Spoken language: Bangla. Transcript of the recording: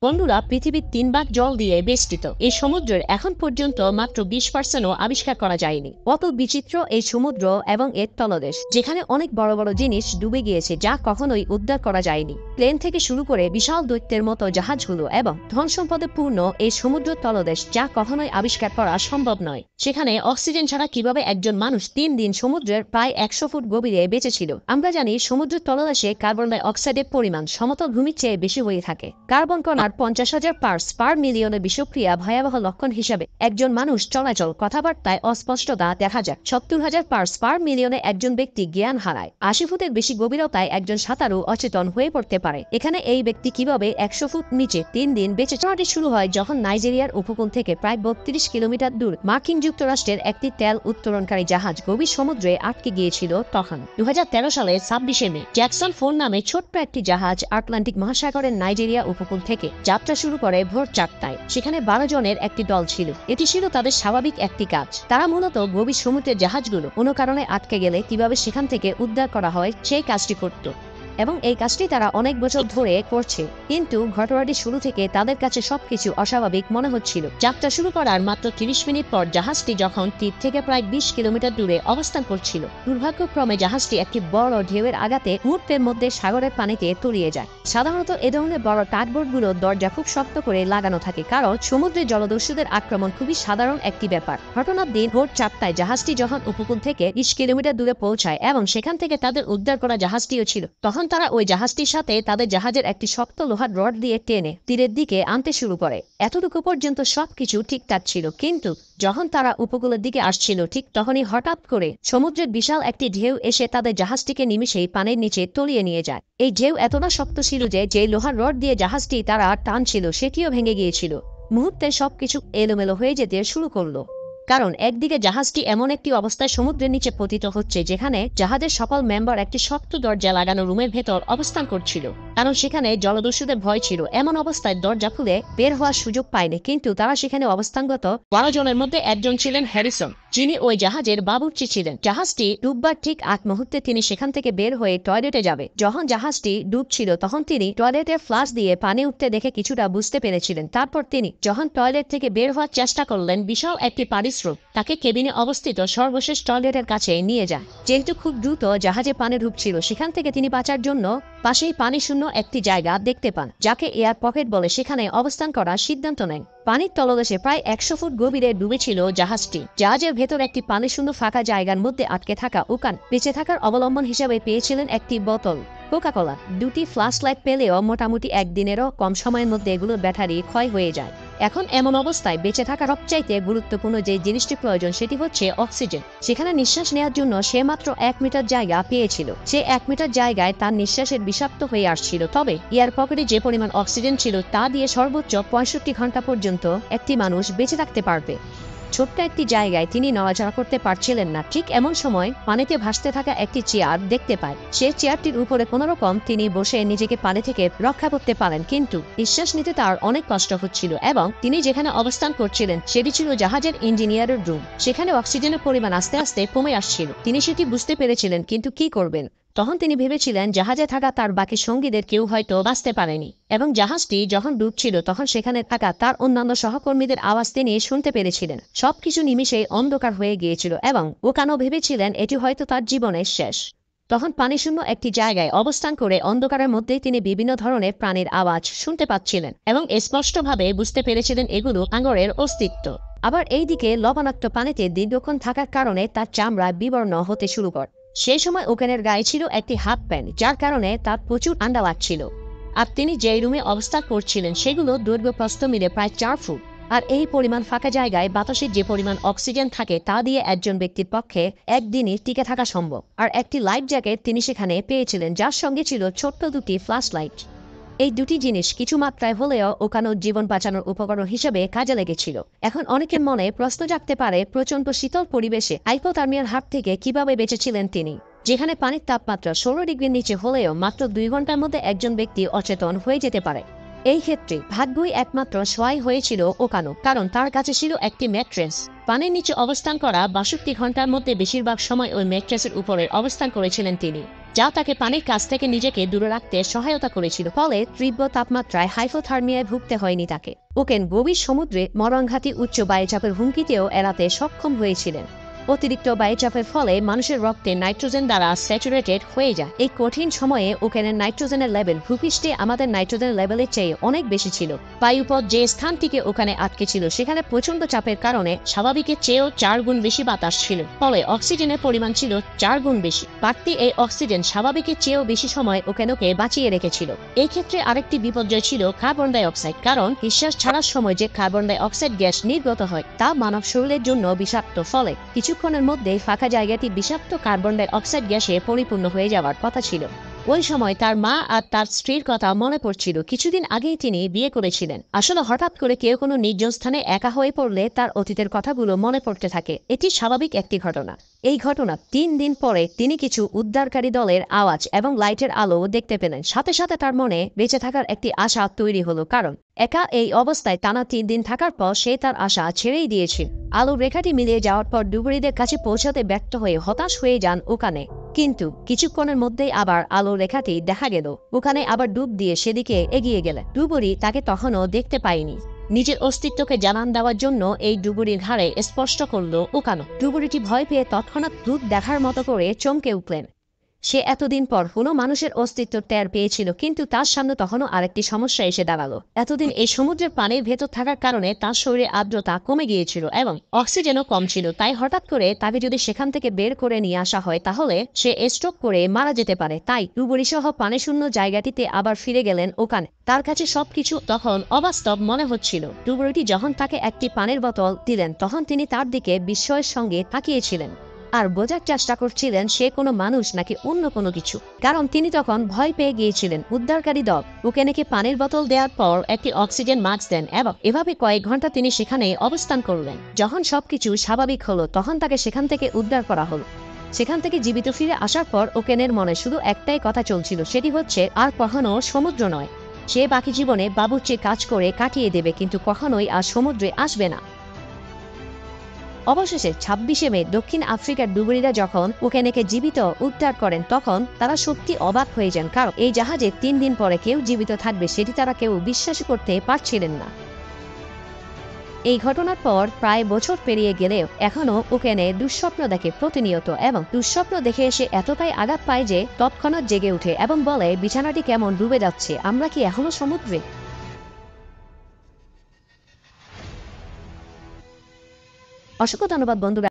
বন্ধুরা, পৃথিবীর 3 ভাগ জল দিয়ে বেষ্টিত এই সমুদ্রের এখন পর্যন্ত মাত্র 20%ও আবিষ্কার করা যায়নি। কত বিচিত্র এই সমুদ্র এবং এর তলদেশ, যেখানে অনেক বড় বড় জিনিস ডুবে গিয়েছে যা কখনোই উদ্ধার করা যায়নি। প্লেন থেকে শুরু করে বিশাল দৈত্যের মতো জাহাজগুলো এবং ধন সম্পদে পূর্ণ এই সমুদ্র তলদেশ যা কখনোই আবিষ্কার করা সম্ভব নয়। সেখানে অক্সিজেন ছাড়া কিভাবে একজন মানুষ 3 দিন সমুদ্রের প্রায় 100 ফুট গভীরে বেঁচেছিল? আমরা জানি সমুদ্রের তলদেশে কার্বন ডাই অক্সাইডের পরিমাণ সমতল ভূমির চেয়ে বেশি হয়ে থাকে। কার্বন কণার 50,000 পার্টস পার মিলিয়নের বিষক্রিয়া ভয়াবহ লক্ষণ হিসাবে একজন মানুষ চলাচল কথাবার্তায় অস্পষ্টতা দেখা যায়। 70,000 পার্টস পার মিলিয়নে একজন ব্যক্তি জ্ঞান হারায়। 80 ফুটের বেশি গভীরতায় একজন সাঁতারু অচেতন হয়ে পড়তে পারে। এখানে এই ব্যক্তি কিভাবে 100 ফুট নিচে 3 দিন বেঁচে চলাটি শুরু হয় যখন নাইজেরিয়ার উপকূল থেকে প্রায় 32 কিলোমিটার দূর মার্কিন যুক্তরাষ্ট্রের একটি তেল উত্তোলনকারী জাহাজ গভীর সমুদ্রে আটকে গিয়েছিল। তখন 2013 সালের 26শে মে জ্যাকসন 4 নামে ছোট্ট একটি জাহাজ আটলান্টিক মহাসাগরের নাইজেরিয়া উপকূল থেকে যাত্রা শুরু করে ভোর 4টায়। সেখানে 12 জনের একটি দল ছিল। এটি ছিল তাদের স্বাভাবিক একটি কাজ। তারা মূলত গভীর সমুদ্রের জাহাজগুলো কোনো কারণে আটকে গেলে কিভাবে সেখান থেকে উদ্ধার করা হয় সেই কাজটি করত, এবং এই কাজটি তারা অনেক বছর ধরে করছে। কিন্তু ঘটনাটি শুরু থেকে তাদের কাছে সবকিছু অস্বাভাবিক মনে হচ্ছিল। যাত্রা শুরু করার মাত্র 30 মিনিট পর জাহাজটি যখন তীর থেকে প্রায় 20 কিলোমিটার দূরে অবস্থান করছিল, দুর্ভাগ্যক্রমে জাহাজটি একটি বড় ঢেউয়ের আঘাতে মুহূর্তের মধ্যে সাগরের পানিতে তলিয়ে যায়। সাধারণত এ ধরনের বড় টাগবোটগুলোর দরজা খুব শক্ত করে লাগানো থাকে, কারণ সমুদ্রে জলদস্যুদের আক্রমণ খুবই সাধারণ একটি ব্যাপার। ঘটনার দিন ভোর 4টায় জাহাজটি যখন উপকূল থেকে 20 কিলোমিটার দূরে পৌঁছায় এবং সেখান থেকে তাদের উদ্ধার করা জাহাজটিও ছিল, তখন তারা ওই জাহাজটির সাথে তাদের জাহাজের একটি শক্ত লোহার রড দিয়ে টেনে তীরের দিকে আনতে শুরু করে। এতটুকু পর্যন্ত সবকিছু ঠিকঠাক ছিল, কিন্তু যখন তারা উপকূলের দিকে আসছিল ঠিক তখনই হঠাৎ করে সমুদ্রের বিশাল একটি ঢেউ এসে তাদের জাহাজটিকে নিমিষেই পানির নিচে তলিয়ে নিয়ে যায়। এই ঢেউ এতটা শক্ত ছিল যে লোহার রড দিয়ে জাহাজটি তারা টানছিল সেটিও ভেঙে গিয়েছিল। মুহূর্তে সবকিছু এলোমেলো হয়ে যেতে শুরু করলো, কারণ একদিকে জাহাজটি এমন একটি অবস্থায় সমুদ্রের নিচে পতিত হচ্ছে যেখানে জাহাজের সকল মেম্বার একটি শক্ত দরজা লাগানো রুমের ভেতর অবস্থান করছিল, কারণ সেখানে জলদস্যুদের ভয় ছিল। এমন অবস্থায় দরজা খুলে বের হওয়ার সুযোগ পায়নি, কিন্তু তারা সেখানে অবস্থানগত 12 জনের মধ্যে একজন ছিলেন হ্যারিসন, যিনি ওই জাহাজের বাবুর্চি ছিলেন। জাহাজটি ডুববার ঠিক আগ মুহূর্তে তিনি সেখান থেকে বের হয়ে টয়লেটে যাবে। যখন জাহাজটি ডুবছিল তখন তিনি টয়লেটের ফ্লাশ দিয়ে পানি উঠতে দেখে কিছুটা বুঝতে পেরেছিলেন। তারপর তিনি যখন টয়লেট থেকে বের হওয়ার চেষ্টা করলেন, বিশাল একটি পানিস্রোত তাকে কেবিনে অবস্থিত সর্বশেষ টয়লেটের কাছে নিয়ে যায়। যেহেতু খুব দ্রুত জাহাজে পানি ঢুকছিল, সেখান থেকে তিনি বাঁচার জন্য পাশেই পানি শূন্য একটি জায়গা দেখতে পান, যাকে এয়ার পকেট বলে। সেখানে অবস্থান করার সিদ্ধান্ত নেন। পানির তলদেশে প্রায় 100 ফুট গভীরে ডুবেছিল জাহাজটি। জাহাজের ভেতর একটি পানি শূন্য ফাঁকা জায়গার মধ্যে আটকে থাকা ওকান বেঁচে থাকার অবলম্বন হিসেবে পেয়েছিলেন একটি বোতল কোকা-কোলা। 2টি ফ্ল্যাশ লাইট পেলেও মোটামুটি একদিনেরও কম সময়ের মধ্যে এগুলোর ব্যাটারি ক্ষয় হয়ে যায়। এখন এমন অবস্থায় বেঁচে থাকা সবচাইতে গুরুত্বপূর্ণ যে জিনিসটি প্রয়োজন সেটি হচ্ছে অক্সিজেন। সেখানে নিঃশ্বাস নেওয়ার জন্য সে মাত্র 1 মিটার জায়গা পেয়েছিল। সে 1 মিটার জায়গায় তার নিঃশ্বাসের বিষাক্ত হয়ে আসছিল, তবে এয়ার পকেটে যে পরিমাণ অক্সিজেন ছিল তা দিয়ে সর্বোচ্চ 65 ঘন্টা পর্যন্ত একটি মানুষ বেঁচে থাকতে পারবে। ছোট্ট একটি জায়গায় তিনি নড়াচড়া করতে পারছিলেন না। ঠিক এমন সময় পানিতে ভাসতে থাকা একটি চেয়ার দেখতে পায়। সে চেয়ারটির উপরে কোনোরকম তিনি বসে নিজেকে পানি থেকে রক্ষা করতে পারেন, কিন্তু নিঃশ্বাস নিতে তার অনেক কষ্ট হচ্ছিল, এবং তিনি যেখানে অবস্থান করছিলেন সেটি ছিল জাহাজের ইঞ্জিনিয়ারের রুম। সেখানে অক্সিজেনের পরিমাণ আস্তে আস্তে কমে আসছিল। তিনি সেটি বুঝতে পেরেছিলেন, কিন্তু কি করবেন? তখন তিনি ভেবেছিলেন জাহাজে থাকা তার বাকি সঙ্গীদের কেউ হয়তো বাঁচতে পারেনি, এবং জাহাজটি যখন ডুবছিল তখন সেখানে থাকা তার অন্যান্য সহকর্মীদের আওয়াজ তিনি শুনতে পেরেছিলেন। সবকিছু নিমিষেই অন্ধকার হয়ে গিয়েছিল, এবং ওকানো ভেবেছিলেন এটি হয়তো তার জীবনের শেষ। তখন পানিশূন্য একটি জায়গায় অবস্থান করে অন্ধকারের মধ্যেই তিনি বিভিন্ন ধরনের প্রাণীর আওয়াজ শুনতে পাচ্ছিলেন, এবং স্পষ্টভাবে বুঝতে পেরেছিলেন এগুলো হাঙরের অস্তিত্ব। আবার এইদিকে লবণাক্ত পানিতে দীর্ঘক্ষণ থাকার কারণে তার চামড়া বিবর্ণ হতে শুরু করে। সেই সময় ওকেনের গায়ে ছিল একটি হাফ প্যান্ট, যার কারণে তার প্রচুর ঠান্ডা লাগছিল। আর তিনি যেই রুমে অবস্থান করছিলেন সেগুলো দৈর্ঘ্য প্রস্থ মিলে প্রায় 4 ফুট। আর এই পরিমাণ ফাঁকা জায়গায় বাতাসের যে পরিমাণ অক্সিজেন থাকে তা দিয়ে একজন ব্যক্তির পক্ষে একদিনই টিকে থাকা সম্ভব। আর একটি লাইফ জ্যাকেট তিনি সেখানে পেয়েছিলেন, যার সঙ্গে ছিল ছোট্ট 2টি ফ্ল্যাশ লাইট। এই দুটি জিনিস কিছু মাত্রায় হলেও ওকানোর জীবন বাঁচানোর উপকরণ হিসেবে কাজে লেগেছিল। এখন অনেকের মনে প্রশ্ন জাগতে পারে, প্রচন্ড শীতল পরিবেশে হাইপোথার্মিয়ার হাত থেকে কিভাবে বেঁচেছিলেন তিনি, যেখানে পানির তাপমাত্রা 16 ডিগ্রির নিচে হলেও মাত্র 2 ঘন্টার মধ্যে একজন ব্যক্তি অচেতন হয়ে যেতে পারে। এই ক্ষেত্রে ভাগ্যই একমাত্র সহায় হয়েছিল ওকানো, কারণ তার কাছে ছিল একটি ম্যাট্রেস। পানির নিচে অবস্থান করা 62 ঘন্টার মধ্যে বেশিরভাগ সময় ওই ম্যাট্রেসের উপরে অবস্থান করেছিলেন তিনি, যা তাকে পানির কাছ থেকে নিজেকে দূরে রাখতে সহায়তা করেছিল, ফলে তীব্র তাপমাত্রায় হাইপোথার্মিয়ায় ভুগতে হয়নি তাকে। ওকেন গভীর সমুদ্রে মরণঘাতী উচ্চ বায়ুচাপের হুমকিতেও এড়াতে সক্ষম হয়েছিলেন। অতিরিক্ত বায়ুচাপের ফলে মানুষের রক্তে নাইট্রোজেন দ্বারা স্যাচুরেটেড হয়ে যায়। এই কঠিন সময়ে ওকেনের নাইট্রোজেনের লেভেল ভূপৃষ্ঠে আমাদের নাইট্রোজেন লেভেলের চেয়ে অনেক বেশি ছিল। বায়ুপথ যে স্থানটিকে ওখানে আটকে ছিল সেখানে প্রচন্ড চাপের কারণে স্বাভাবিকের চেয়েও 4 গুণ বেশি বাতাস ছিল, ফলে অক্সিজেনের পরিমাণ ছিল 4 গুণ বেশি। বাড়তি এই অক্সিজেন স্বাভাবিকের চেয়েও বেশি সময় ওকেনকে বাঁচিয়ে রেখেছিল। এই ক্ষেত্রে আরেকটি বিপর্যয় ছিল কার্বন ডাই অক্সাইড, কারণ নিঃশ্বাস ছাড়ার সময় যে কার্বন ডাই অক্সাইড গ্যাস নির্গত হয় তা মানব শরীরের জন্য বিষাক্ত, ফলে কিছুক্ষণের মধ্যে ফাঁকা জায়গাটি বিষাক্ত কার্বন ডাই অক্সাইড গ্যাসে পরিপূর্ণ হয়ে যাওয়ার কথা ছিল। ওই সময় তার মা আর তার স্ত্রীর কথা মনে পড়ছিল। কিছুদিন আগেই তিনি বিয়ে করেছিলেন। আসলে হঠাৎ করে কেউ কোনো নির্জন স্থানে একা হয়ে পড়লে তার অতীতের কথাগুলো মনে পড়তে থাকে। এটি স্বাভাবিক একটি ঘটনা। এই ঘটনা 3 দিন পরে তিনি কিছু উদ্ধারকারী দলের আওয়াজ এবং লাইটের আলো দেখতে পেলেন। সাথে সাথে তার মনে বেঁচে থাকার একটি আশা তৈরি হলো, কারণ একা এই অবস্থায় টানা 3 দিন থাকার পর সে তার আশা ছেড়েই দিয়েছিল। আলোর রেখাটি মিলিয়ে যাওয়ার পর ডুবুরিদের কাছে পৌঁছাতে ব্যর্থ হয়ে হতাশ হয়ে যান ওখানে। কিন্তু কিছুক্ষণের মধ্যেই আবার আলো রেখাটি দেখা গেল। ওখানে আবার ডুব দিয়ে সেদিকে এগিয়ে গেলেন। ডুবুরি তাকে তখনও দেখতে পায়নি। নিজের অস্তিত্বকে জানান দেওয়ার জন্য এই ডুবুরির ঘাড়ে স্পষ্ট করল ওকানো। ডুবুরিটি ভয় পেয়ে তৎক্ষণাৎ ভূত দেখার মতো করে চমকে উঠলেন। সে এতদিন পর হলো মানুষের অস্তিত্ব টের পেয়েছিল, কিন্তু তার সামনে তখনও আরেকটি সমস্যা এসে দাঁড়ালো। এতদিন এই সমুদ্রের পানির ভেতর থাকার কারণে তার শরীরে আর্দ্রতা কমে গিয়েছিল এবং অক্সিজেনও কম ছিল। তাই হঠাৎ করে তাকে যদি সেখান থেকে বের করে নিয়ে আসা হয় তাহলে সে স্ট্রোক করে মারা যেতে পারে। তাই ডুবুরি সহ পানিশূন্য জায়গাটিতে আবার ফিরে গেলেন ওখানে। তার কাছে সবকিছু তখন অবাস্তব মনে হচ্ছিল। ডুবুরিটি যখন তাকে একটি পানির বোতল দিলেন তখন তিনি তার দিকে বিস্ময়ের সঙ্গে তাকিয়েছিলেন আর বোঝার চেষ্টা করছিলেন সে কোনো মানুষ নাকি অন্য কোনো কিছু, কারণ তিনি তখন ভয় পেয়ে গিয়েছিলেন। উদ্ধারকারী দল ওকে নাকি পানির বোতল দেওয়ার পর একটি অক্সিজেন মাস্ক দেন এবং এভাবে কয়েক ঘন্টা তিনি সেখানে অবস্থান করলেন। যখন সবকিছু স্বাভাবিক হলো তখন তাকে সেখান থেকে উদ্ধার করা হলো। সেখান থেকে জীবিত ফিরে আসার পর ওকেনের মনে শুধু একটাই কথা চলছিল, সেটি হচ্ছে আর কখনো সমুদ্র নয়। সে বাকি জীবনে বাবুর্চির কাজ করে কাটিয়ে দেবে, কিন্তু কখনোই আর সমুদ্রে আসবে না। অবশেষে 26শে মে দক্ষিণ আফ্রিকার ডুবুরিরা যখন ওকেনেকে জীবিত উদ্ধার করেন তখন তারা সত্যি অবাক হয়ে যান, কারণ এই জাহাজে 3 দিন পরে কেউ জীবিত থাকবে সেটি তারা কেউ বিশ্বাস করতে পারছিলেন না। এই ঘটনার পর প্রায় বছর পেরিয়ে গেলেও এখনো ওকেনে দুঃস্বপ্ন দেখে প্রতিনিয়ত, এবং দুঃস্বপ্ন দেখে এসে এতটাই আঘাত পায় যে তৎক্ষণাৎ জেগে ওঠে এবং বলে বিছানাটি কেমন ডুবে যাচ্ছে, আমরা কি এখনো সমুদ্রে? অসংখ্য ধন্যবাদ বন্ধুরা।